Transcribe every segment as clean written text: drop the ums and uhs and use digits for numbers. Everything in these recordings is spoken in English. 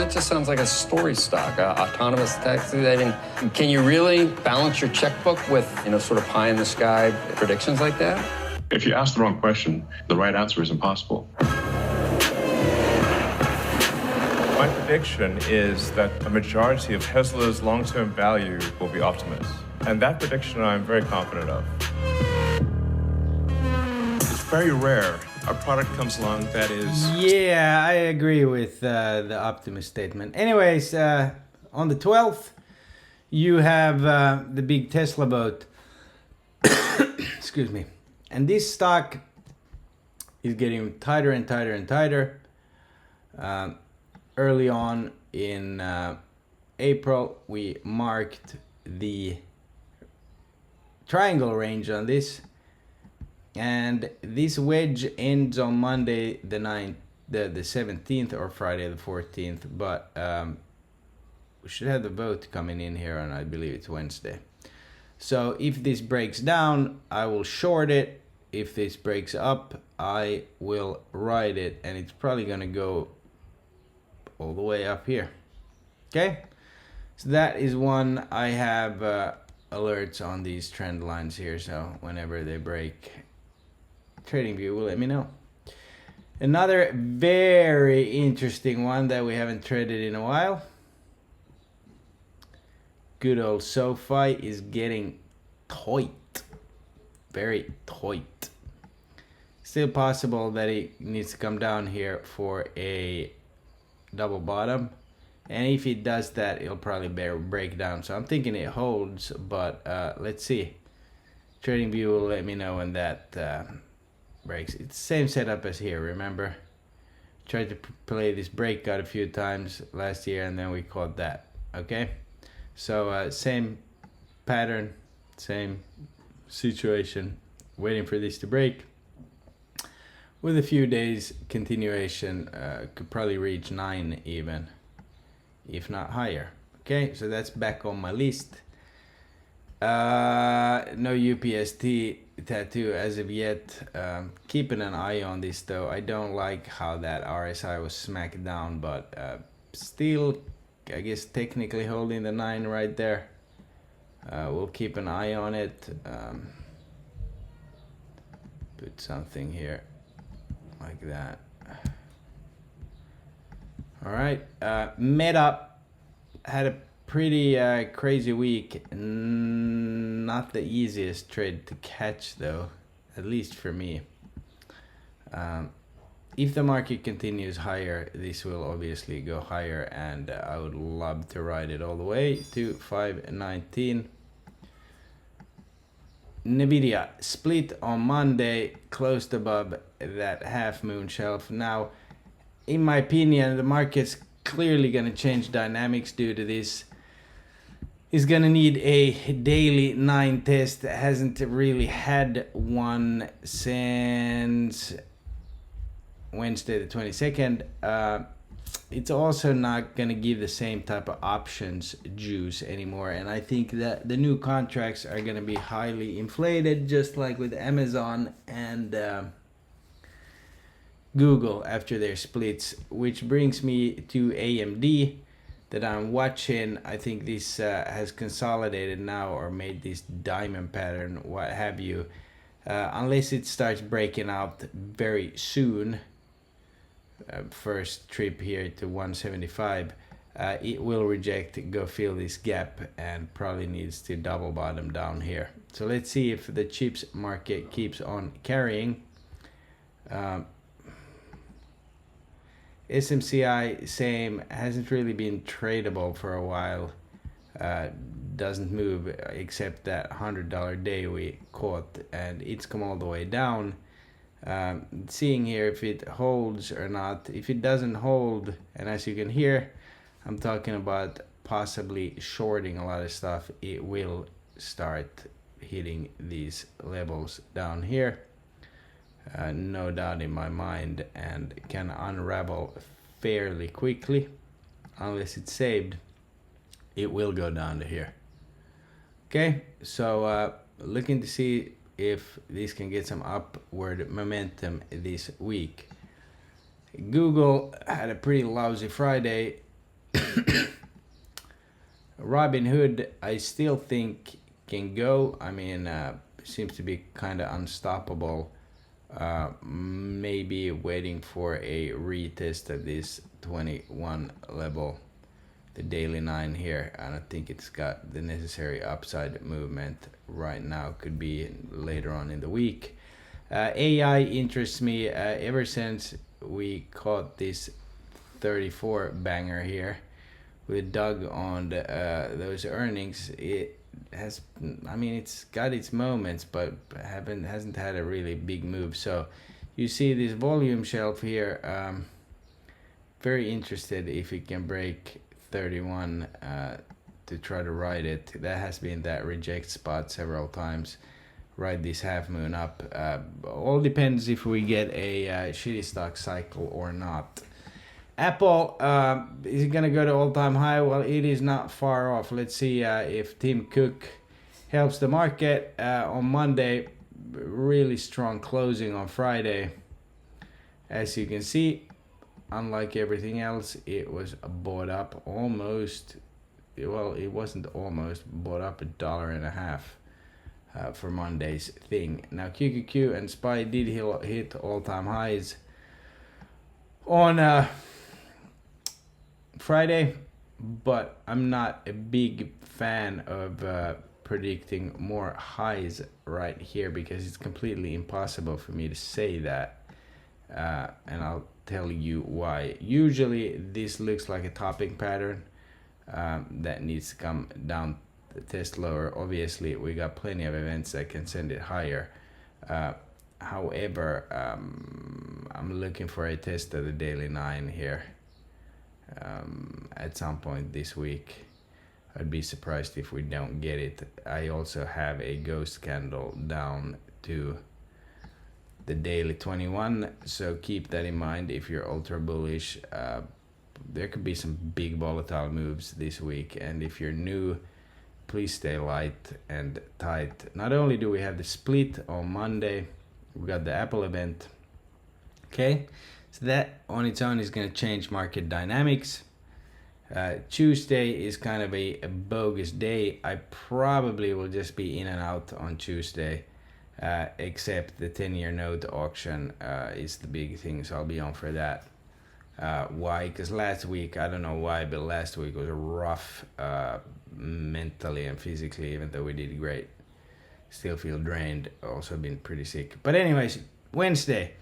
that just sounds like a story stock. Autonomous taxis. I mean, can you really balance your checkbook with, sort of pie in the sky predictions like that? If you ask the wrong question, the right answer is impossible. My prediction is that a majority of Tesla's long-term value will be Optimus. And that prediction I'm very confident of. It's very rare a product comes along that is... Yeah, I agree with the Optimus statement. Anyways, on the 12th, you have the big Tesla vote. Excuse me. And this stock is getting tighter and tighter and tighter. Early on in April, we marked the triangle range on this. And this wedge ends on Monday the 17th or Friday the 14th, but we should have the vote coming in here on, I believe it's Wednesday. So if this breaks down, I will short it. If this breaks up, I will ride it, and it's probably gonna go all the way up here. Okay, so that is one. I have alerts on these trend lines here, so whenever they break, TradingView will let me know. Another very interesting one that we haven't traded in a while. Good old SoFi is getting tight. Very tight. Still possible that it needs to come down here for a double bottom. And if it does that, it'll probably break down. So I'm thinking it holds, but let's see. TradingView will let me know when that breaks. It's the same setup as here, remember? Tried to play this breakout a few times last year, and then we caught that. Okay, so same pattern, same situation, waiting for this to break. With a few days continuation, could probably reach 9 even, if not higher. Okay, so that's back on my list. No UPST tattoo as of yet. Keeping an eye on this though. I don't like how that RSI was smacked down, but still, I guess technically holding the 9 right there. We'll keep an eye on it. Put something here like that. All right, Meta had a pretty crazy week. Not the easiest trade to catch though, at least for me. If the market continues higher, this will obviously go higher, and I would love to ride it all the way to 519. Nvidia split on Monday, closed above that half moon shelf. Now, in my opinion, the market's clearly going to change dynamics due to this. It's going to need a daily 9 test. It hasn't really had one since Wednesday the 22nd. It's also not going to give the same type of options juice anymore, and I think that the new contracts are going to be highly inflated, just like with Amazon and Google after their splits, which brings me to AMD that I'm watching. I think this has consolidated now, or made this diamond pattern, what have you, unless it starts breaking out very soon. First trip here to 175, it will reject, go fill this gap, and probably needs to double bottom down here. So let's see if the chips market keeps on carrying. SMCI, same, hasn't really been tradable for a while. Doesn't move except that $100 day we caught, and it's come all the way down. Seeing here if it holds or not. If it doesn't hold, and as you can hear, I'm talking about possibly shorting a lot of stuff, it will start hitting these levels down here, no doubt in my mind, and can unravel fairly quickly. Unless it's saved, it will go down to here. Okay, so looking to see if these can get some upward momentum this week. Google had a pretty lousy Friday. Robinhood, I still think can go. I mean, seems to be kind of unstoppable. Maybe waiting for a retest of this 21 level, the daily 9 here. I don't think it's got the necessary upside movement right now. Could be later on in the week. AI interests me ever since we caught this 34 banger here with Doug on those earnings. It has, I mean, it's got its moments, but hasn't had a really big move. So you see this volume shelf here. Very interested if it can break 31 to try to ride it. That has been that reject spot several times. Ride this half moon up. All depends if we get a shitty stock cycle or not. Apple, is it gonna go to all-time high? Well, it is not far off. Let's see if Tim Cook helps the market on Monday. Really strong closing on Friday. As you can see, unlike everything else, it was bought up almost. Well, it wasn't almost bought up $1.50 for Monday's thing. Now QQQ and SPY did hit all-time highs on Friday, but I'm not a big fan of predicting more highs right here because it's completely impossible for me to say that, and I'll tell you why. Usually this looks like a topping pattern that needs to come down, test lower. Obviously we got plenty of events that can send it higher. However, I'm looking for a test of the daily 9 here at some point this week. I'd be surprised if we don't get it. I also have a ghost candle down to the daily 21, so keep that in mind if you're ultra bullish. There could be some big volatile moves this week, and if you're new, please stay light and tight. Not only do we have the split on Monday, we got the Apple event. Okay, so that on its own is going to change market dynamics. Tuesday is kind of a bogus day. I probably will just be in and out on Tuesday, except the 10-year note auction is the big thing, so I'll be on for that. Why? Because last week, I don't know why, but last week was rough mentally and physically, even though we did great. Still feel drained, also been pretty sick. But anyways, Wednesday,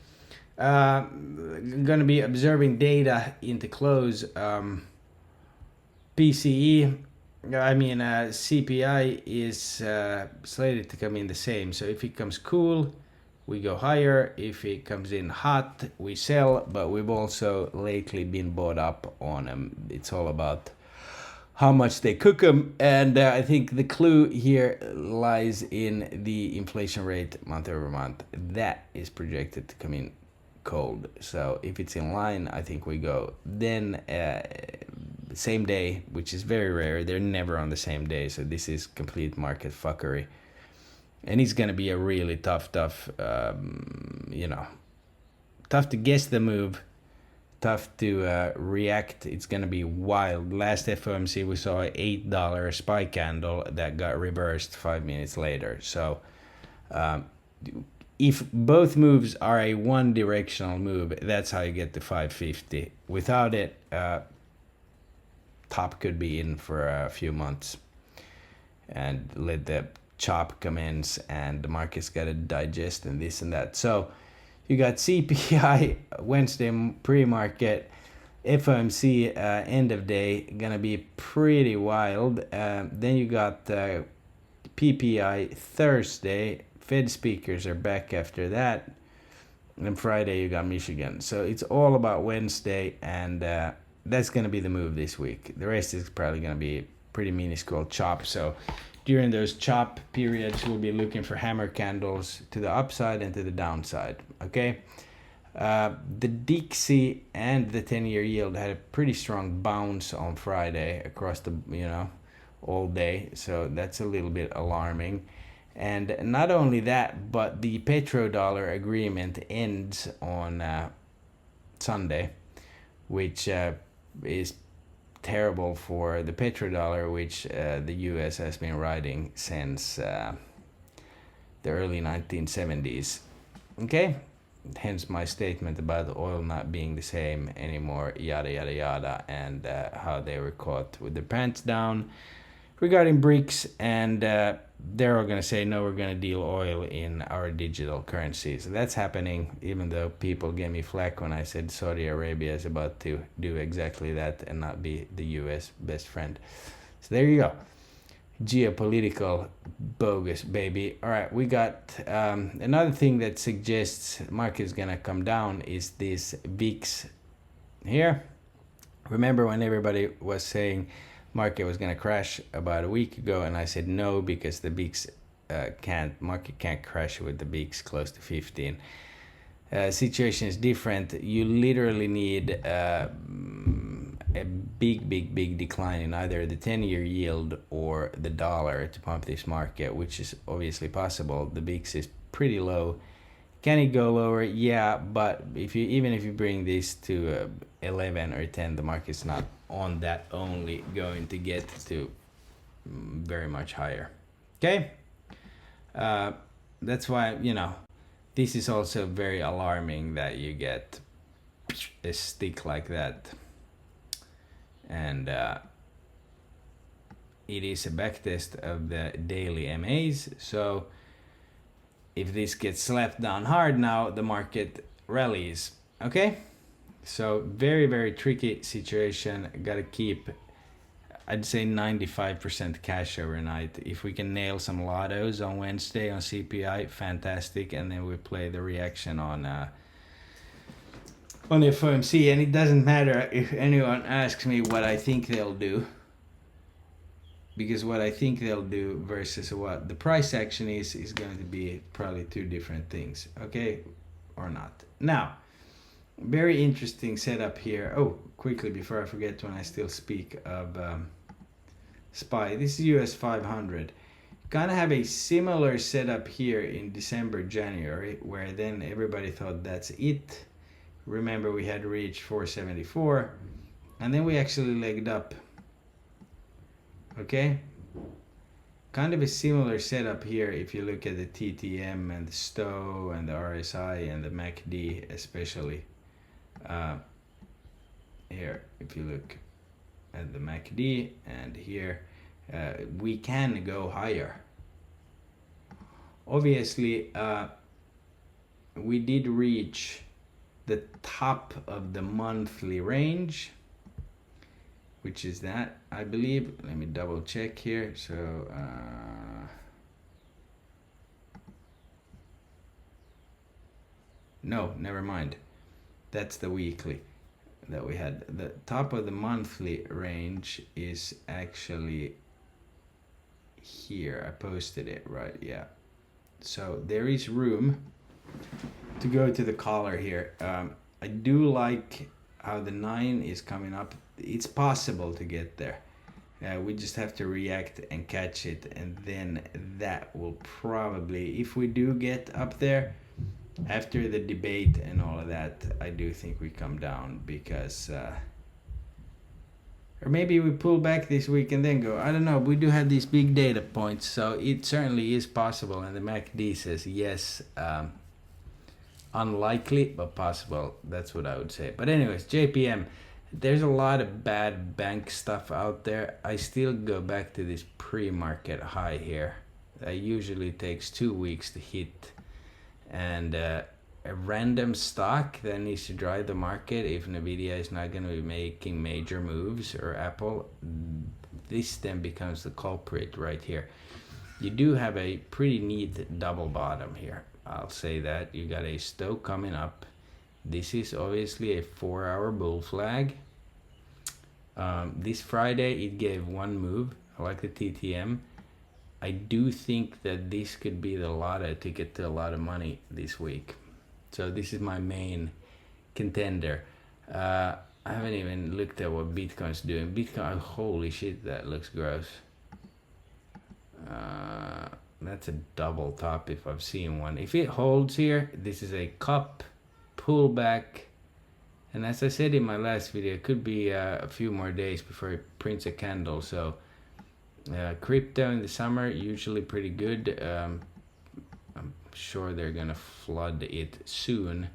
gonna be observing data into close. PCE, I mean CPI is slated to come in the same. So if it comes cool, we go higher. If it comes in hot, we sell. But we've also lately been bought up on them. It's all about how much they cook them. And I think the clue here lies in the inflation rate month over month. That is projected to come in cold. So if it's in line, I think we go. Then same day, which is very rare. They're never on the same day. So this is complete market fuckery. And it's going to be a really tough, tough to guess the move, tough to react. It's going to be wild. Last FOMC, we saw an $8 SPY candle that got reversed 5 minutes later. So if both moves are a one-directional move, that's how you get to 550. Without it, top could be in for a few months and let the chop commence, and the market's got to digest and this and that. So you got CPI Wednesday pre-market, FOMC end of day, gonna be pretty wild. Then you got PPI Thursday. Fed speakers are back after that, and Friday you got Michigan. So it's all about Wednesday, and that's gonna be the move this week. The rest is probably gonna be pretty minuscule chop. So during those chop periods, we'll be looking for hammer candles to the upside and to the downside. Okay. The Dixie and the 10-year yield had a pretty strong bounce on Friday across the all day. So that's a little bit alarming. And not only that, but the petrodollar agreement ends on Sunday, which is terrible for the petrodollar, which the US has been riding since the early 1970s. Okay, hence my statement about the oil not being the same anymore, yada yada yada, and how they were caught with their pants down regarding BRICS, and they're all going to say, no, we're going to deal oil in our digital currency. So that's happening, even though people gave me flack when I said Saudi Arabia is about to do exactly that and not be the US best friend. So there you go. Geopolitical bogus, baby. All right, we got another thing that suggests market is going to come down is this VIX here. Remember when everybody was saying market was going to crash about a week ago, and I said no, because the VIX market can't crash with the VIX close to 15. Situation is different. You literally need a big decline in either the 10-year yield or the dollar to pump this market, which is obviously possible. The VIX is pretty low. Can it go lower? Yeah, but even if you bring this to 11 or 10, the market's not on that only going to get to very much higher. Okay, that's why, you know, this is also very alarming that you get a stick like that, and it is a backtest of the daily MAs. So if this gets slapped down hard now, the market rallies. Okay, so very tricky situation. Gotta keep, I'd say, 95% cash overnight. If we can nail some lottos on Wednesday on CPI, fantastic, and then we play the reaction on FOMC. And it doesn't matter if anyone asks me what I think they'll do, because what I think they'll do versus what the price action is going to be probably two different things. Okay, or not. Now, very interesting setup here. Oh, quickly before I forget, when I still speak of SPY, this is US 500. Kind of have a similar setup here in December, January, where then everybody thought that's it. Remember, we had reached 474, and then we actually legged up. Okay, kind of a similar setup here if you look at the TTM and the STO and the RSI and the MACD especially. Here, if you look at the MACD and here, we can go higher. Obviously, we did reach the top of the monthly range, which is that, I believe. Let me double check here. So no, never mind, that's the weekly that we had. The top of the monthly range is actually here. I posted it, right? Yeah, so there is room to go to the collar here. I do like how the 9 is coming up. It's possible to get there. We just have to react and catch it, and then that will probably, if we do get up there after the debate and all of that, I do think we come down, because or maybe we pull back this week and then go. I don't know. We do have these big data points, so it certainly is possible, and the MACD says yes. Unlikely, but possible. That's what I would say. But anyways, JPM, there's a lot of bad bank stuff out there. I still go back to this pre-market high here. That usually takes 2 weeks to hit, and a random stock that needs to drive the market, if Nvidia is not going to be making major moves, or Apple, this then becomes the culprit right here. You do have a pretty neat double bottom here, I'll say that. You got a STO coming up. This is obviously a 4-hour bull flag. This Friday it gave one move. I like the TTM. I do think that this could be the lotto ticket to a lot of money this week. So this is my main contender. I haven't even looked at what Bitcoin's doing. Bitcoin, holy shit, that looks gross. That's a double top if I've seen one. If it holds here, this is a cup pullback And as I said in my last video, it could be a few more days before it prints a candle. So crypto in the summer, usually pretty good. I'm sure they're gonna flood it soon.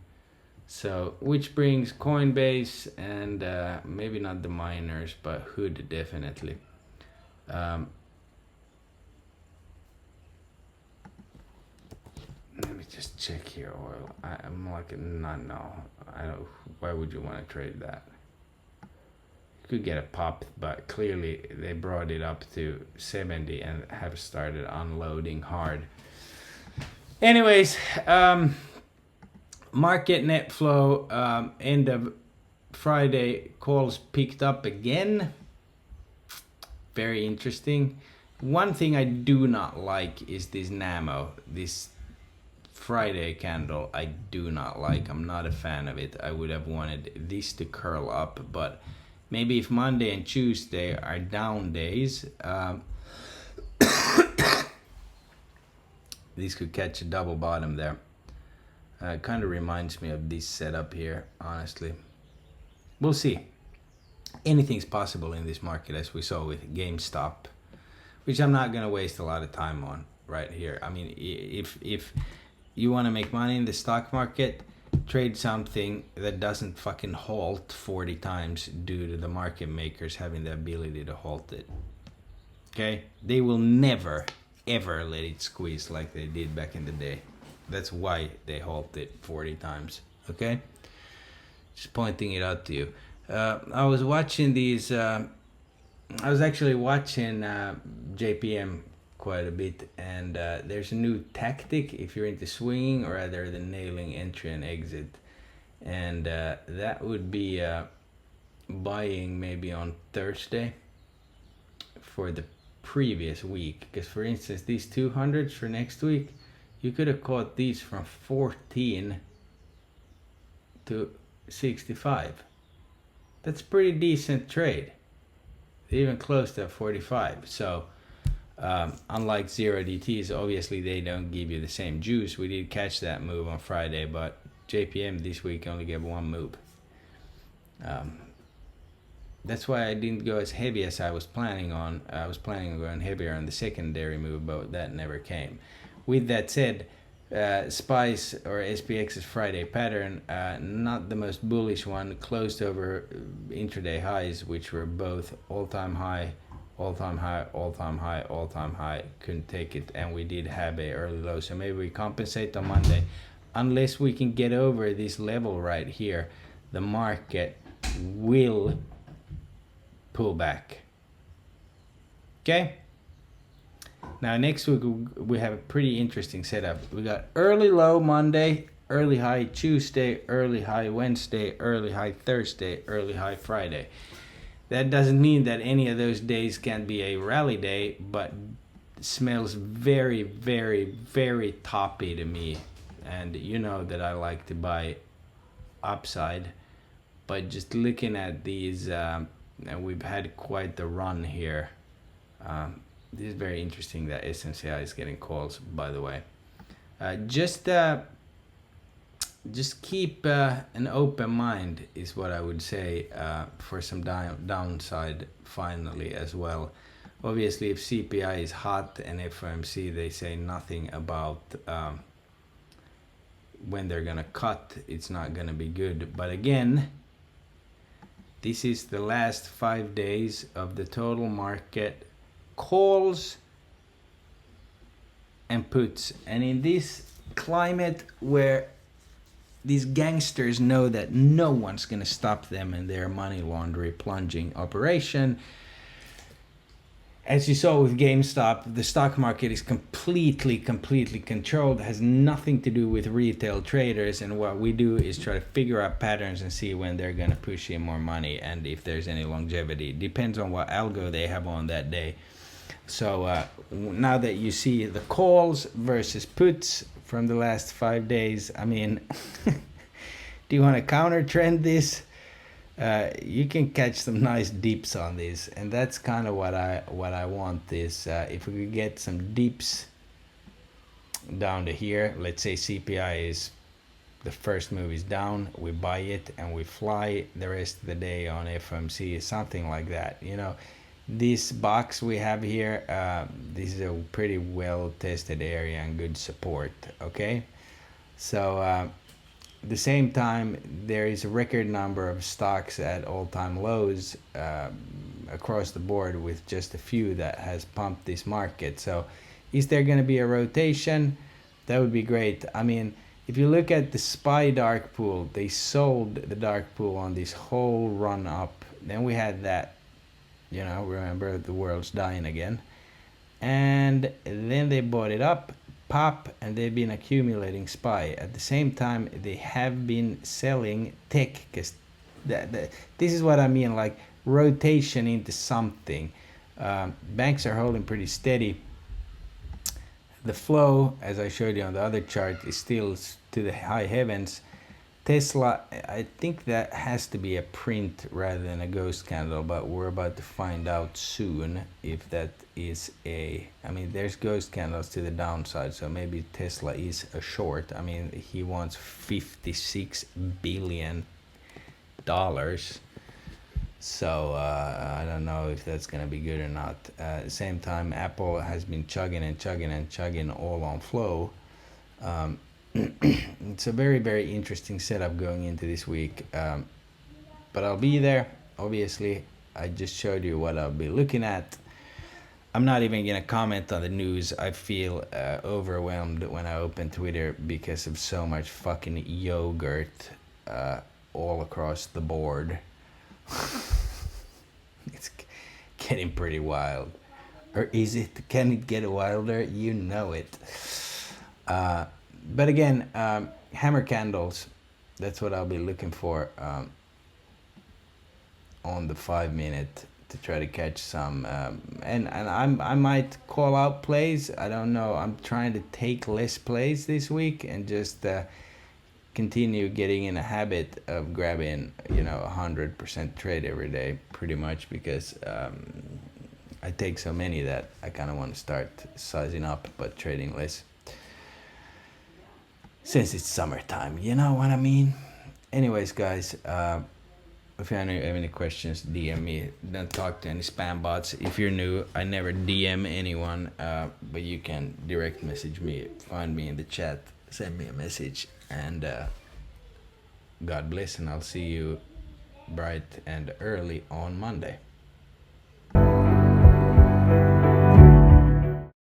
So, which brings Coinbase and maybe not the miners, but Hood definitely. Let me just check here, oil. I'm like, no. I don't. Why would you want to trade that? You could get a pop, but clearly they brought it up to 70 and have started unloading hard. Anyways, market net flow, end of Friday, calls picked up again. Very interesting. One thing I do not like is this NAMO, this Friday candle. I do not like. I'm not a fan of it. I would have wanted this to curl up, but maybe if Monday and Tuesday are down days, this could catch a double bottom there. Kind of reminds me of this setup here, honestly. We'll see. Anything's possible in this market, as we saw with GameStop, which I'm not going to waste a lot of time on right here. I mean, if you want to make money in the stock market, trade something that doesn't fucking halt 40 times due to the market makers having the ability to halt it. Okay? They will never, ever let it squeeze like they did back in the day. That's why they halt it 40 times. Okay? Just pointing it out to you. I was watching these... I was actually watching JPM quite a bit, and there's a new tactic if you're into swinging, or rather the nailing entry and exit, and that would be buying maybe on Thursday for the previous week, because for instance these 200s for next week, you could have caught these from 14 to 65. That's a pretty decent trade, even close to 45. So unlike 0DTs, obviously they don't give you the same juice. We did catch that move on Friday, but JPM this week only gave one move. That's why I didn't go as heavy as I was planning on. I was planning on going heavier on the secondary move, but that never came. With that said, SPICE or SPX's Friday pattern, not the most bullish one, closed over intraday highs, which were both all-time high, all-time high, all-time high, all-time high. Couldn't take it, and we did have a early low, so maybe we compensate on Monday. Unless we can get over this level right here, the market will pull back. Okay? Now next week we have a pretty interesting setup. We got early low Monday, early high Tuesday, early high Wednesday, early high Thursday, early high Friday. That doesn't mean that any of those days can be a rally day, but it smells very, very, very toppy to me. And you know that I like to buy upside, but just looking at these, and we've had quite the run here. This is very interesting that SMCI is getting calls, by the way. Just keep an open mind is what I would say for some downside finally as well. Obviously, if CPI is hot and FOMC, they say nothing about when they're gonna cut, it's not gonna be good. But again, this is the last 5 days of the total market calls and puts, and in this climate where these gangsters know that no one's gonna stop them in their money laundering plunging operation, as you saw with GameStop, the stock market is completely controlled. It has nothing to do with retail traders, and what we do is try to figure out patterns and see when they're gonna push in more money and if there's any longevity. It depends on what algo they have on that day. So now that you see the calls versus puts from the last 5 days, I mean, do you want to counter trend this? You can catch some nice dips on this, and that's kind of what I want is if we could get some dips down to here. Let's say CPI is the first move is down, we buy it and we fly the rest of the day on FOMC, something like that. You know, this box we have here, this is a pretty well tested area and good support. Okay, so at the same time, there is a record number of stocks at all-time lows across the board, with just a few that has pumped this market. So is there going to be a rotation? That would be great. I mean, if you look at the SPY dark pool, they sold the dark pool on this whole run up. Then we had that, you know, remember, the world's dying again. And then they bought it up, pop, and they've been accumulating SPY. At the same time, they have been selling tech, because this is what I mean, like rotation into something. Banks are holding pretty steady. The flow, as I showed you on the other chart, is still to the high heavens. Tesla, I think that has to be a print rather than a ghost candle, but we're about to find out soon if that is a... I mean, there's ghost candles to the downside, so maybe Tesla is a short. I mean, he wants $56 billion. So I don't know if that's gonna be good or not. At the same time, Apple has been chugging and chugging and chugging all on flow. It's a very, very interesting setup going into this week. But I'll be there, obviously. I just showed you what I'll be looking at. I'm not even gonna comment on the news. I feel overwhelmed when I open Twitter because of so much fucking yogurt all across the board. It's getting pretty wild. Or is it? Can it get wilder? You know it. But again, hammer candles, that's what I'll be looking for on the 5 minute to try to catch some. And I might call out plays. I don't know. I'm trying to take less plays this week and just continue getting in a habit of grabbing, you know, 100% trade every day, pretty much, because I take so many that I kind of want to start sizing up but trading less, since it's summertime, you know what I mean? Anyways, guys, if you have any questions, DM me. Don't talk to any spam bots. If you're new, I never DM anyone, but you can direct message me, find me in the chat, send me a message, and God bless, and I'll see you bright and early on Monday.